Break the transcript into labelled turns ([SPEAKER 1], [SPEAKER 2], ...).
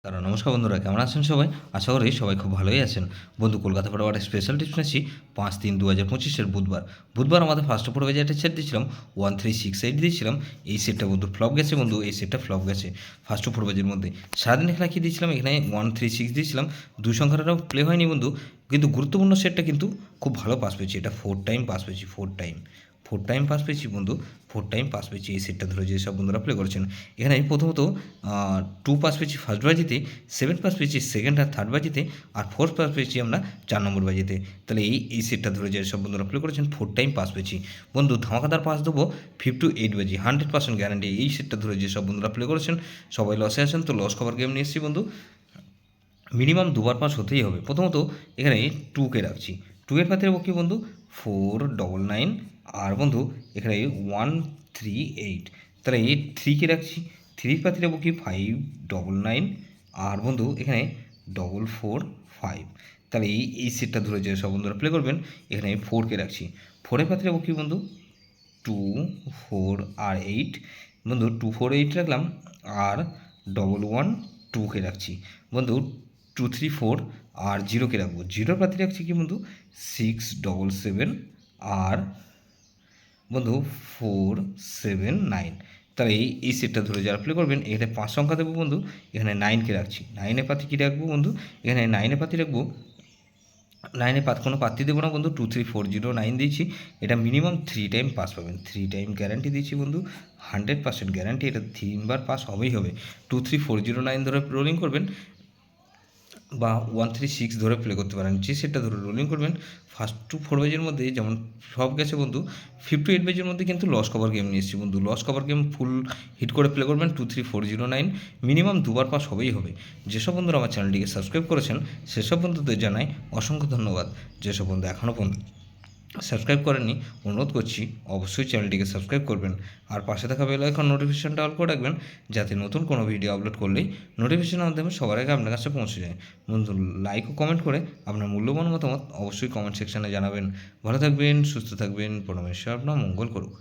[SPEAKER 1] নমস্কার বন্ধুরা, কেমন আছেন সবাই? আশা করি সবাই খুব ভালোই আছেন। বন্ধু, কলকাতা ফটোওয়ার্ড স্পেশাল টিপস নিচ্ছি 5/3/2025 বুধবার আমাদের ফার্স্ট অফ বাজে একটা সেট দিয়েছিলাম 1368 দিয়েছিলাম। এই সেটটা বন্ধু ফ্লপ গেছে। বন্ধু, এই সেটটা ফ্লপ গেছে ফার্স্ট অফ বাজের মধ্যে। সারাদিন এখানে কী দিয়েছিলাম? এখানে 136 দিয়েছিলাম। দুই সংখ্যাটাও প্লে হয়নি বন্ধু, কিন্তু গুরুত্বপূর্ণ সেটটা কিন্তু খুব ভালো পাস পেয়েছি। এটা 4 টাইম পাস পেয়েছি। 4 টাইম পাস পেয়েছি বন্ধু, 4 টাইম পাস পেয়েছি। এই সেটটা ধরে যেসব বন্ধুরা প্লে করেছেন, এখানে আমি প্রথমত 2 পাস পেয়েছি ফার্স্ট বাজিতে, 7 পাস পেয়েছি সেকেন্ড আর থার্ড বাজিতে, আর 4 পাস পেয়েছি আমরা 4 নম্বর বাজিতে। তাহলে এই সেটটা ধরে যেসব বন্ধুরা প্লে করেছেন 4 টাইম পাস পেয়েছি। বন্ধু, ধামাকাদার পাস দেবো 5 to 8 বাজি, 100% গ্যারান্টি। এই সেটটা ধরে যেসব বন্ধুরা প্লে করেছেন সবাই লসে আছেন, তো লস কভার গেম নিয়ে এসেছি বন্ধু। মিনিমাম দুবার পাস হতেই হবে। প্রথমত এখানে 2কে রাখছি। 2 এর পাতে রাখবো কি বন্ধু? 499। আর বন্ধু এখানে 138। তাহলে এই 3কে রাখছি। 3 পাতে রাখবো কি 599। আর বন্ধু এখানে 445। তাহলে এই সেটটা ধরে যে সব বন্ধুরা প্লে করবেন, এখানে 4কে রাখছি। 4 এর পাতে রাখবো কি বন্ধু? 2, 4 আর 8। বন্ধু 248 রাখলাম। আর 112কে রাখছি। বন্ধু 234 আর 0কে রাখবো। 0 পাতি রাখছি কি বন্ধু? 677। আর বন্ধু 479। তাহলে এই সেটটা ধরে যারা প্লে করবেন, এখানে 5 সংখ্যা দেবো বন্ধু। এখানে 9কে রাখছি। 9 পাতি কী রাখবো বন্ধু? এখানে 9 পাতি রাখবো 9 কোনো পাত্তি দেবো না বন্ধু। 23409 দিয়েছি। এটা মিনিমাম 3 টাইম পাস পাবেন। 3 টাইম গ্যারান্টি দিয়েছি বন্ধু, 100% গ্যারান্টি। এটা 3বার পাস হবেই হবে। 23409 ধরে রোলিং করবেন বা 136 ধরে প্লে করতে পারেন। যে সেটটা ধরে রোলিং করবেন ফার্স্ট টু 4 পেজের মধ্যে যেমন সব গেছে বন্ধু, 5 to 8 পেজের মধ্যে কিন্তু লস কভার গেম নিয়ে এসেছি বন্ধু। লস কভার গেম ফুল হিট করে প্লে করবেন 23409। মিনিমাম দুবার পাস হবেই হবে। যেসব বন্ধুরা আমার চ্যানেলটিকে সাবস্ক্রাইব করেছেন সেসব বন্ধুদের জানাই অসংখ্য ধন্যবাদ। যেসব বন্ধু এখনও পর্যন্ত সাবস্ক্রাইব করেননি, অনুরোধ করছি অবশ্যই চ্যানেলটিকে সাবস্ক্রাইব করবেন। আর পাশে থাকা বেল আইকন নোটিফিকেশনটা অল করে রাখবেন, যাতে নতুন কোনো ভিডিও আপলোড করলেই নোটিফিকেশনের মাধ্যমে সবার আগে আপনার কাছে পৌঁছে যায়। বন্ধু, লাইক ও কমেন্ট করে আপনার মূল্যবান মতামত অবশ্যই কমেন্ট সেকশানে জানাবেন। ভালো থাকবেন, সুস্থ থাকবেন, পরমেশ্বর আপনার মঙ্গল করুক।